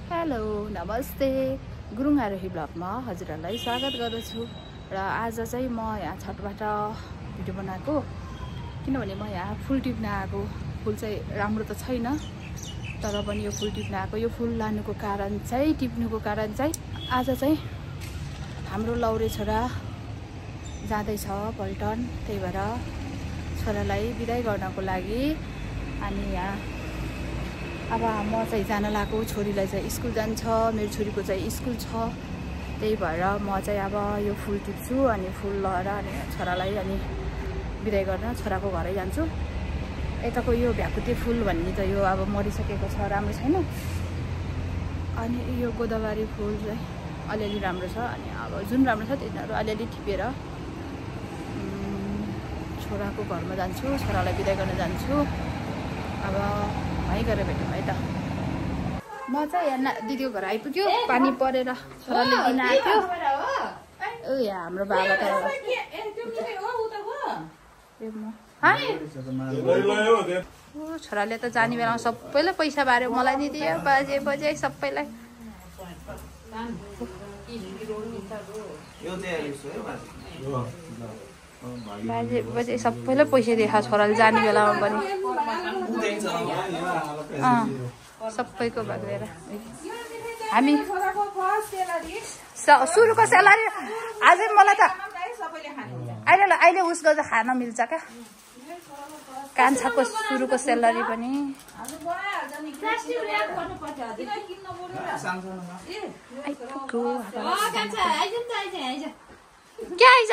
Hello नमस्ते गुरुङ आरोही ब्लगमा हजुरहरूलाई स्वागत गर्दछु र आज चाहिँ म यहाँ छतबाट भिडियो बनाएको किनभने म यहाँ फुल टिप्न आएको फुल चाहिँ राम्रो त छैन तर पनि यो फुल टिप्न आएको यो फुल लानुको कारण चाहिँ टिप्नुको कारण चाहिँ आज चाहिँ हाम्रो लौरे छोरा जाँदैछ पल्टन त्यही भएर छोरालाई बिदाई गर्नको लागि अनि यहाँ अब म चाहिँ जान लागेको छोरीलाई चाहिँ स्कुल जान्छ मेरो छोरीको चाहिँ स्कुल छ त्यही भएर म चाहिँ अब यो फुल टिप्छु अनि फुल लगाएर अनि छोरालाई अनि बिदाई गर्न छोराको घरै जान्छु यताको यो भ्याकुते फुल भन्ने त यो अब मरिसकेको छ राम्रो छैन अनि यो गोदावरी फुल चाहिँ अलिअलि राम्रो छ अनि अब जुन राम्रो छ तिनीहरू अलिअलि टिपेर छोराको घरमा जान्छु छोरालाई बिदाई गर्न जान्छु अब भाइ गएर भेटौँ है त म चाहिँ यहाँ दिदीको घर आइपुग्यो पानी परेर छोराले दिन आएको थियो यहाँ हाम्रो बाबा त छोराले त जाने बेलामा सबैलाई पैसा बाऱ्यो मलाई नि दियो बाजे बजे सबैलाई बाजे बजे सबैलाई पैसा दिएको छोराले जाने बेलामा पनि सबैको भाग लिएर हामी सुरुको स्यालेरी अझै मलाई त अहिले उसको चाहिँ खान मिल्छ क्या कान्छाको सुरुको स्यालेरी पनि क्या आइज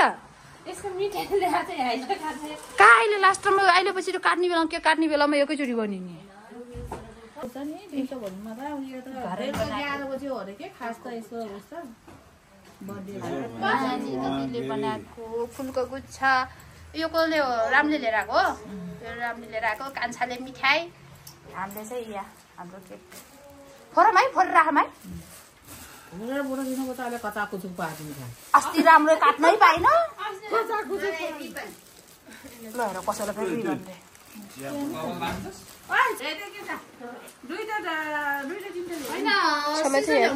कहाँ अहिले लास्टमा अहिले पछि काट्ने बेलामा के काट्ने बेलामा एकैचोटि बनिने बनाएको फुलको गुच्छा यो कसले हो रामले लिएर आएको हो यो रामले लिएर आएको कान्छाले मिठाई हामीले चाहिँ यहाँ हाम्रो केक फोरम है फोर राखम है अस्ति राम्रो काट्नै पाइन ल हेर कसैलाई फेरि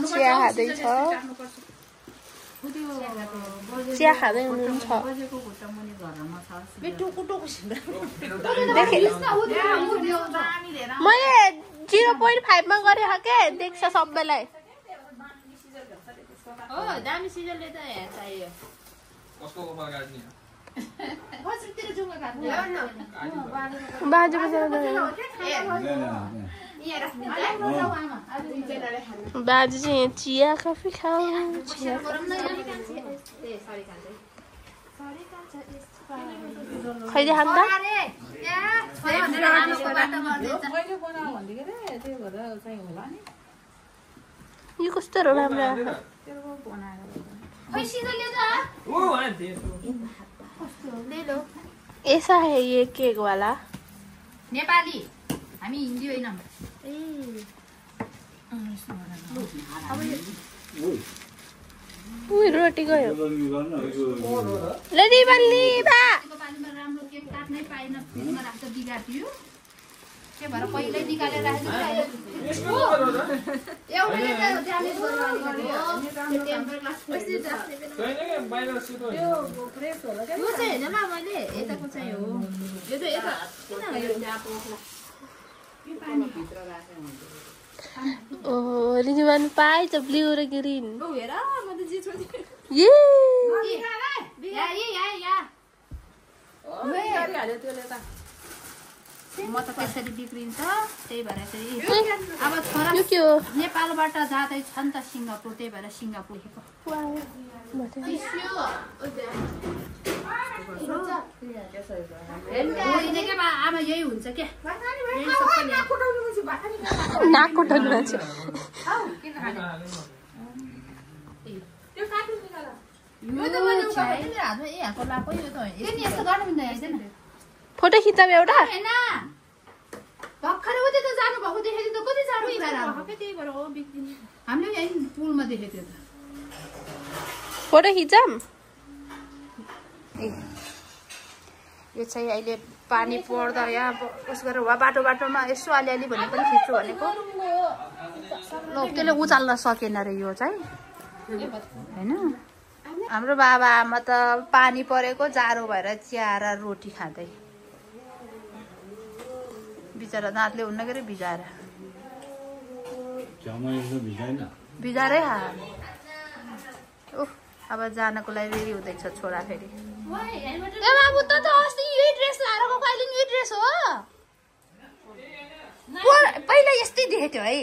चिया खाँदैछ चिया खाँदै हुनुहुन्छ मैले 0.5 मा गरेँ के देख्छ सबैलाई हो दामी सिजनले त यहाँ चाहियो कसको गोबर गाड्ने बसतिर जुङ्गा काट्ने बाजे बाजे चाहिँ चिया कफी खान्छ खैले खान्छ यो कस्तो राम्रो ऐसा है ये केक वाला नेपाली हामी हिन्दी होइन रोटी गयो लडी बल्ली बा राम्रो केक काट्नै पाएन फ्रिजमा राख्दा बिगाड्यो के भएर पहिल्यै निकालेर राखेको एउटाले त ड्यामेज गर्यो यो फ्रेस होला के यो चाहिँ हैन मैले यताको चाहिँ हो यो चाहिँ यता किन यो जाको यो पानी भित्र राखे हुन्छ ओ रिजवान पाइ त ब्लू र ग्रीन ओ हेर म त जे छोडी ये या ओए अरे हाले त्यसले त म त त्यसरी बिग्रिन्छ त्यही भएर चाहिँ अब छोरा नेपालबाट जाँदै छ नि त सिङ्गापुर त्यही भएर सिङ्गापुर लेखेको आमा यही हुन्छ क्या नाक कोटाउनु मान्छे फोटो खिच्दा एउटा भर्खरै उतै त जानु भएको देखेको त कति जानु त्यही भएर हो बिग्रिने हामीले यही पुलमा देखेको थियो त फोटो खिचम यो चाहिँ अहिले पानी पर्दा यहाँ उस गरेर बाटोमा यसो अलिअलि भने पनि खिच्छु भनेको ल त्यसले उचाल्न सकेन रे यो चाहिँ हैन हाम्रो बाबा आमा त पानी परेको जाडो भएर चिया र रोटी खाँदै बिचारा दाँतले हुन्न के रे भिजाएर भिजाएरै ओह अब जानको लागि रेडी हुँदैछ छोरा फेरि ए बाबु त अस्ति यही ड्रेस लाएर गएको अहिले यही ड्रेस हो पहिला यस्तै देखेको थियो है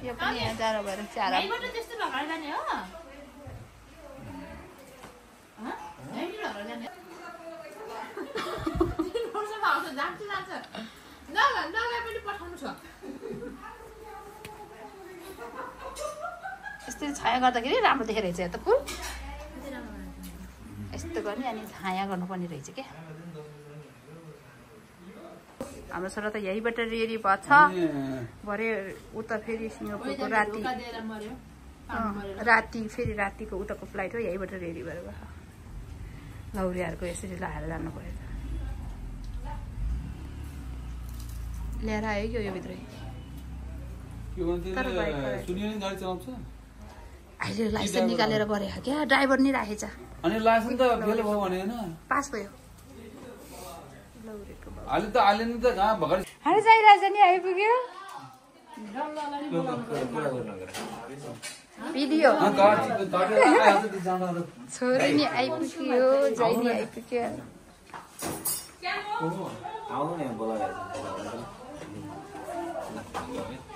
यो पनि यहाँ जाडो भएर चारा यस्तै छाया गर्दाखेरि राम्रो देखेर रहेछ त फुल यस्तो गर्ने अनि छाया गर्नुपर्ने रहेछ क्या हाम्रो छोरा त यहीबाट रेडी भएको छ भरे उता फेरि सिङ्गापुरको राति फेरि रातिको उताको फ्लाइट हो यहीबाट रेडी भएर गयो लौरियाहरूको यसरी लाएर जानु पऱ्यो ल्याएर आयो यो भित्रै अहिले लाइसेन्स निकालेर गरे क्या ड्राइभर नि राखेछ अनि लाइसेन्स त फेल भयो भने हैन पास भयो अहिले त आलिन त कहाँ भगर हामी चाहिरहेछ नि आइपुग्यो भिडियो छोरी नि आइपुग्यो जय नि आइपुग्यो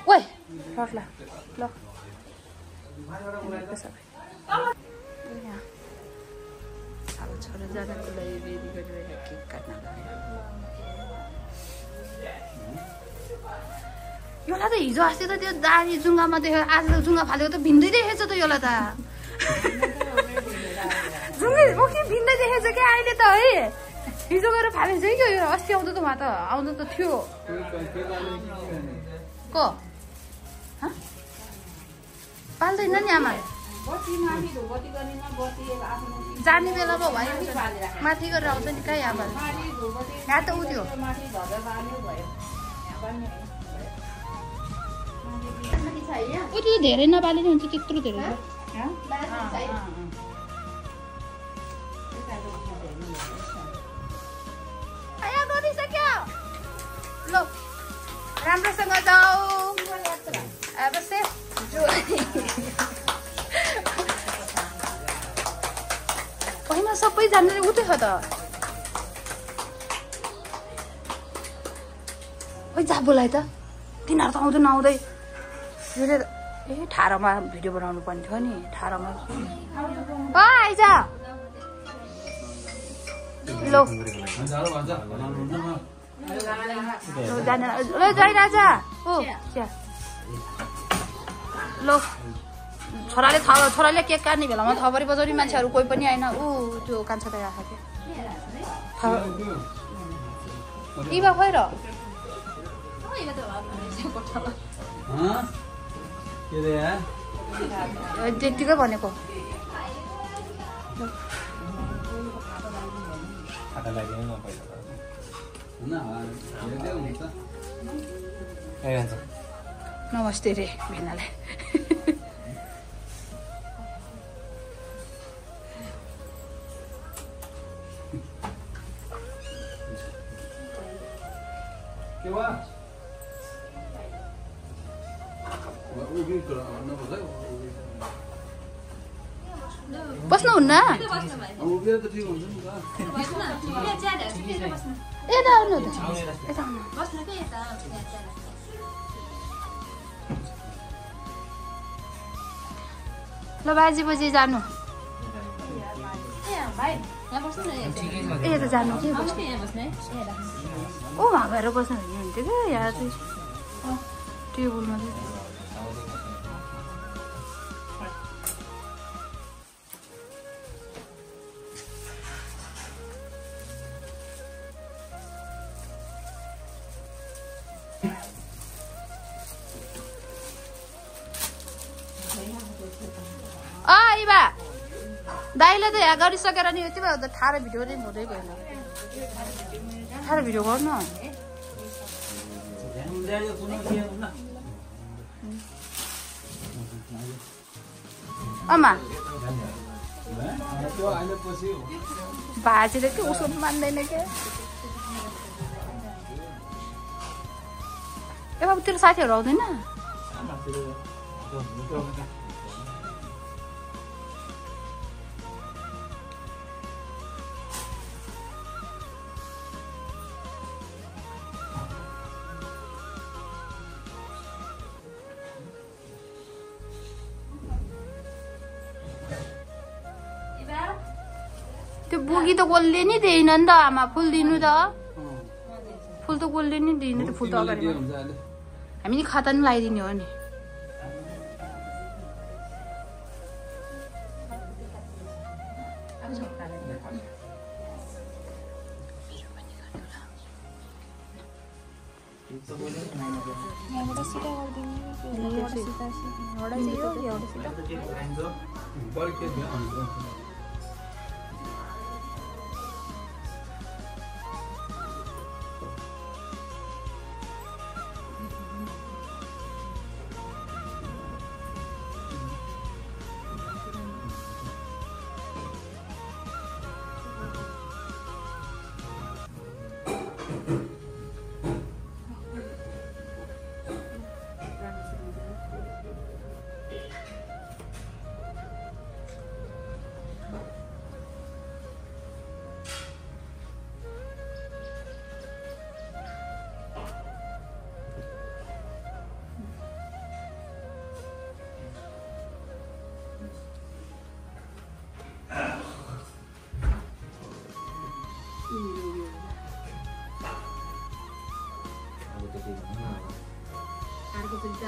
ओइ ल ल अब छोरा जानको लागि रेडी गरेर केक काट्न योलाई त हिजो अस्ति त त्यो दारी जुङ्गामा देख्यो आज त जुङ्गा फालेको त भिन्दै देखेछ त योलाई त जुङ्गा ओके भिन्दै देखेछ क्या अहिले त है हिजो गएर फालेछ है यो अस्ति आउँदा त उहाँ त आउँदा त थियो को पाल्दैन नि आमा जाने बेलामा भयो माथि गरेर आउँछ नि कहीँ आमा यहाँ त उठ्यो उति धेरै नबालिने हुन्छ त्यत्रो धेरै गरिसक्यो ल राम्रोसँग जाऊ अब सेफ होइन सबैजनाले उतै छ त ओइ जा बोलाइ त तिनीहरू त आउँदै नआउँदै ए ठारोमा भिडियो बनाउनु पर्ने थियो नि ठारोमा आइज ल ल जाइ राजा ओ ल छोराले केक काट्ने बेलामा थपरी बजाउने मान्छेहरू कोही पनि आएन ऊ त्यो कान्छा त आएको थियो इबा खोइ र त्यतिकै भनेको नमस्ते रे भेनालाई बस्नुहुन्न यता आउनु त यता आउनु ल बाजी बजी जानु ए त जानु के ओ वहाँ गएर बस्नु हुन्थ्यो क्या यहाँ चाहिँ टेबलमा चाहिँ दाइले त यहाँ गरिसकेर नि यति बेला त ठाडो भिडियो नि हुँदै गएन थाहा भिडियो गर्नु अमा भाजेर के उसो मान्दैन के ए बाबु तेरो साथीहरू आउँदैन त्यो बोगी त कसले नि दिएन नि त आमा फुल दिनु त फुल त कसले नि दिनु त फुल त अगाडि हामी नि खाता नि लगाइदिने हो नि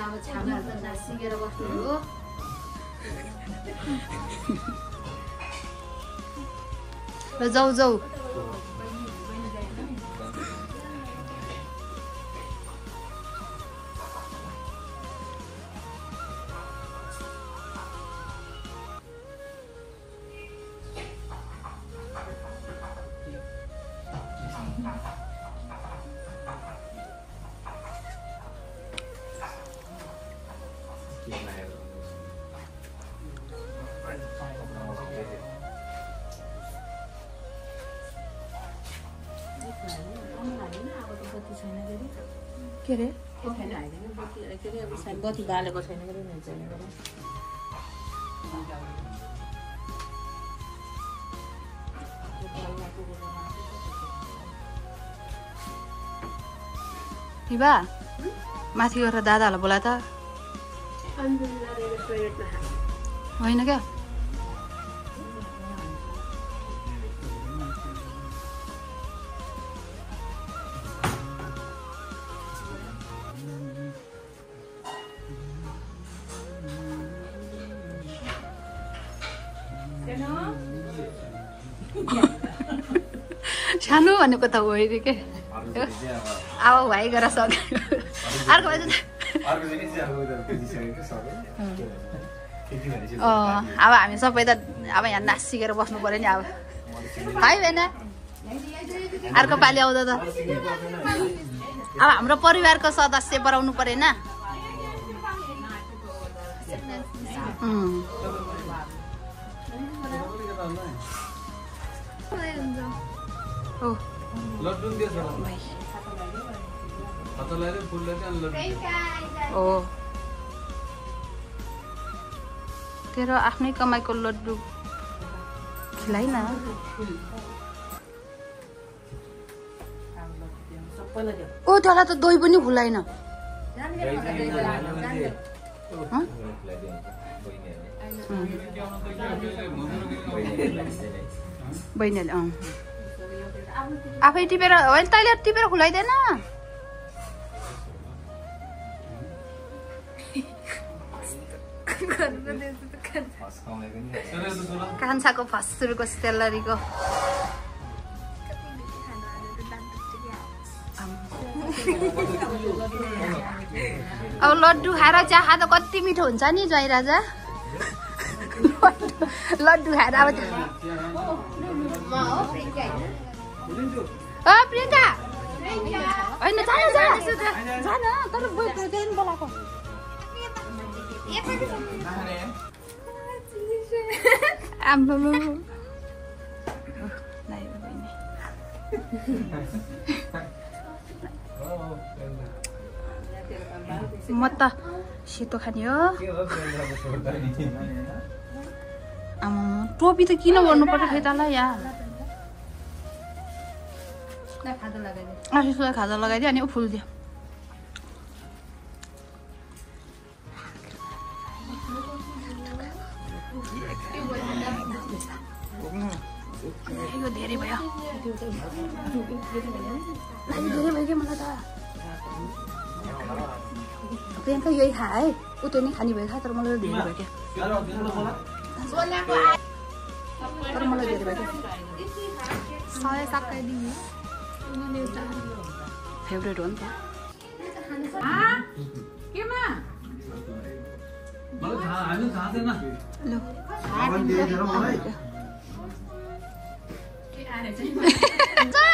अब छामहरु त नासिकेर बस्नु हो र जाऊ जाऊ के रे बत्ती बालेको छैन हिबा माथि गएर दादाहरूलाई बोला त होइन क्या सानो भनेको त होइन के अब भाइ गरेर सक्यो अर्को अब हामी सबै त अब यहाँ नासिकेर बस्नु पर्यो नि अब भाइ भएन अर्को पालि आउँदा त अब हाम्रो परिवारको सदस्य बनाउनु परेन तेरो आफ्नै कमाइको लड्डु खिलाइ न ओ त्यसलाई त दही पनि खुलाइन बहिनीले आफै टिपेर होइन तैँले टिपेर खुलाइदेन कान्छाको फस्टुरको सेलरीको अब लड्डु खाएर चिया खाँदा कति मिठो हुन्छ नि ज्वाइँ राजा लड्डु खाएर अब प्रियङ्का होइन जान तर त्यही बोलाएको म त सेतो खाने हो टोपी त किन गर्नु पर्छ फेतालाई यहाँ खाजा लगाइदियो अनि फुल दियो यो धेरै भयो कि मलाई त प्रियङ्का यही खा है ऊ त्यो नि खाने भयो खा तर मलाई धेरै भयो क्या तर मलाई धेरै भयो क्या फेभरेट हो नि त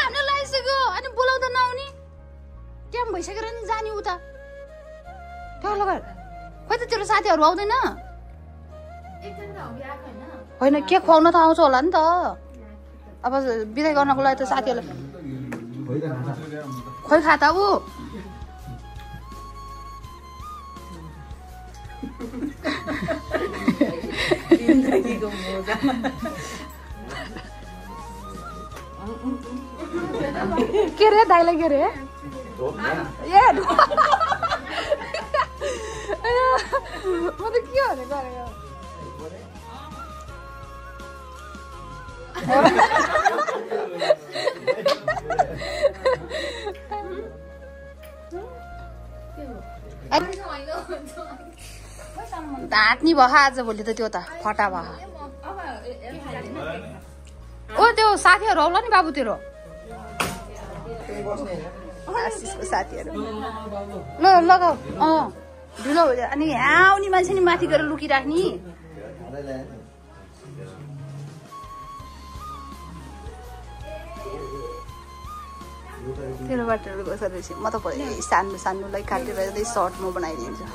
ल लागिसक्यो अनि बोलाउँदा नआउने क्याम भइसकेर नि जाने उता त्यो लगाएर खोइ त तेरो साथीहरू आउँदैन होइन के खुवाउन त आउँछ होला नि त अब बिदाई गर्नको लागि त साथीहरूलाई खोइ खा त ऊ के रे दाइलाई के रे म त के भने गरेको ढाँट्नी भयो आज भोलि त त्यो त फटा भयो ओ त्यो साथीहरू आउला नि बाबु तेरो आशिषको साथीहरू ल लगाऊ ढिलो हो अनि यहाँ आउने मान्छे नि माथि गएर लुकिराख्ने तेरो बाटोहरू कसरी म त सानो सानोलाई काटेर सर्ट म बनाइदिन्छु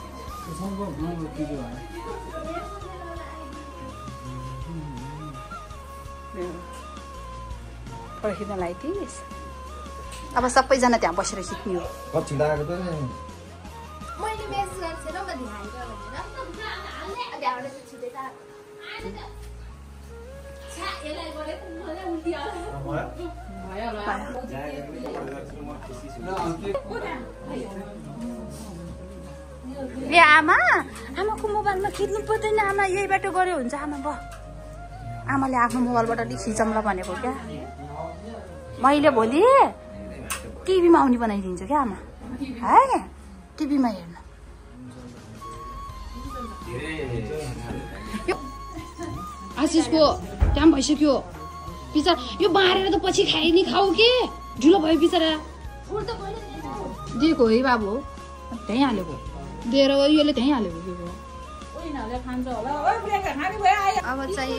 पर्खिन लगाइदिइस् अब सबैजना त्यहाँ बसेर खिच्ने हो ए आमा आमाको मोबाइलमा खिच्नु पर्दैन आमा यही बाटो गऱ्यो हुन्छ आमा ब आमाले आफ्नो मोबाइलबाट अलिक खिचौँला भनेको क्या मैले भोलि टिभीमा आउने बनाइदिन्छु क्या आमा है टिभीमा हेर्नु आशिषको टाइम भइसक्यो बिचरा यो बारेर त पछि खाइ नि खाऊ के ढिलो भयो बिचरा दिएको है बाबु त्यहीँ हालेको दिएर यसले त्यहीँ हालेको अब चाहिँ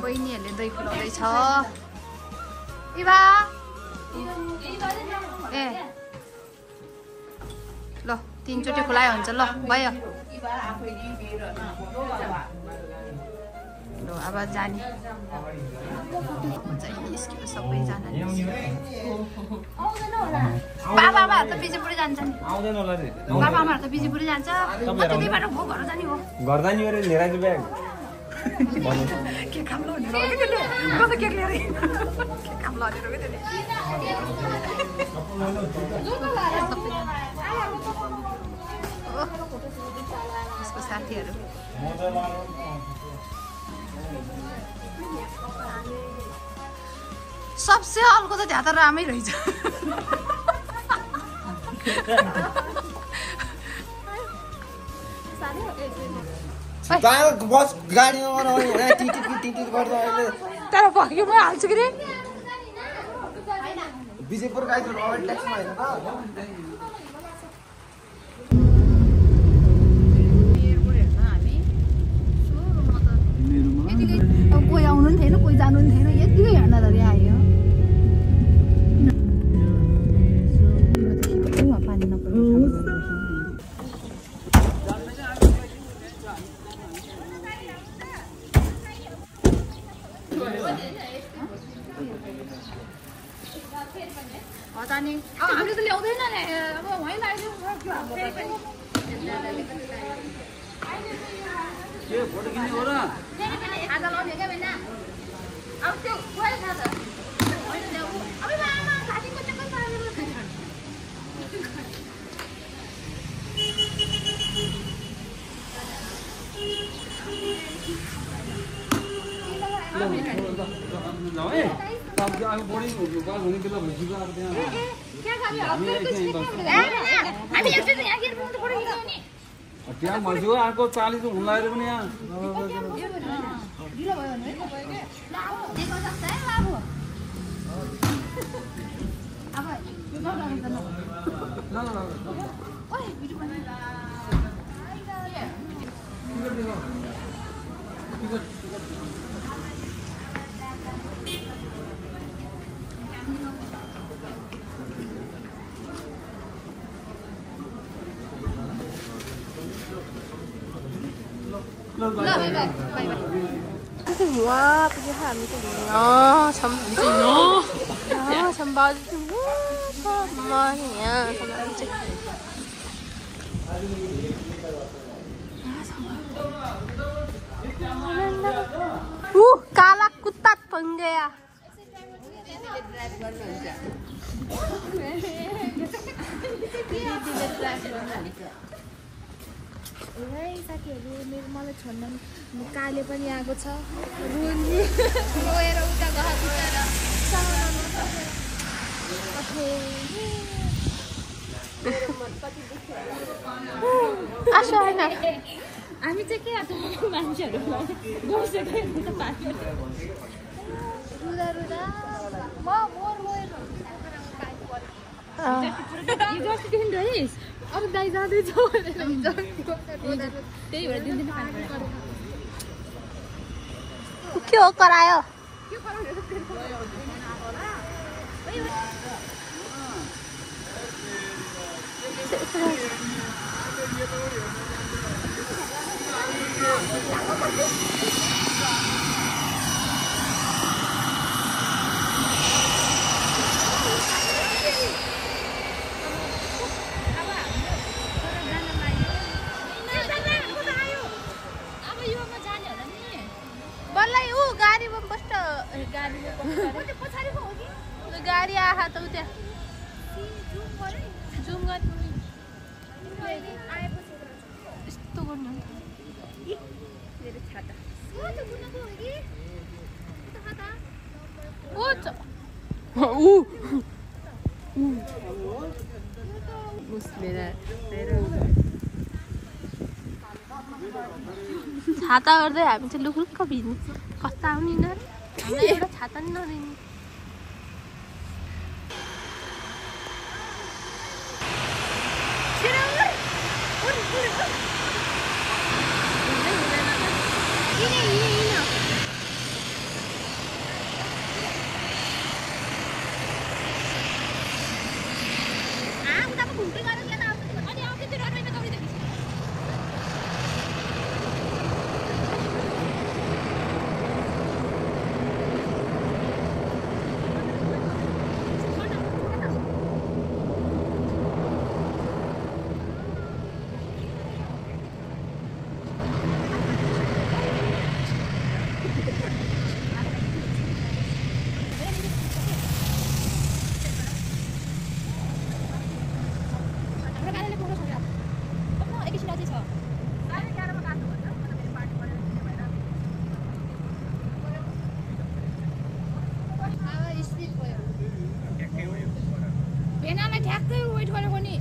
बहिनीहरूले दही खुलाउँदैछ ए ल 3 चोटि खुलायो हुन्छ ल भयो ल अब जाने निस्क्यो सबैजना बाबाआमाहरू त बिजीपुरै जान्छ नि बाबाआमाहरू त बिजीपुरै जान्छ त्यहीबाट भो घर जाने हो गर्दा नि अरे लिएर ब्याग के काम ल के लिएर के काम ल उसको साथीहरू सबसे हल्को त त्यहाँ त रामै रहेछ बस गाडीमा तर भक्यो म हाल्छु कि रे विजयपुर गाइजहरू अगाडि ट्याक्सीमा हेर्नु त कोही आउनु नि थिएन कोही जानु नि थिएन यतिकै हेर्न त आयो अनि हामीले त ल्याउँदैन नि अब वहीँ लगाइदिउँ के फोटो खिच्ने हो र खाजा लाउने क्या बेना अब त्यो गयो खाजा होइन ल्याऊ अब आमा घाँटीको चक्कर पारेर त्यहाँ मज्यो अर्को 40 हुन लागेर पनि यहाँ Wow, pergi kami tu. Sambal tu. Semuanya sambal tu. काला कुत्ता बन गया। साथीहरू मेरो मलाई छोड्न काले पनि आएको छ रोएर उता हामी चाहिँ के मान्छेहरूलाई रुदा रुदा अब दाइ जाँदैछ त्यही भएर दिनदिन के हो करायो गाडी आहा त उता जुम गर्नु यस्तो गर्नु मेरो छाता छाता गर्दै हामी चाहिँ लुकुलुक्क भिज्नु कस्ता आउने न एउटा छाता नि नदिने ठ्याक्कै वेट गरेको नि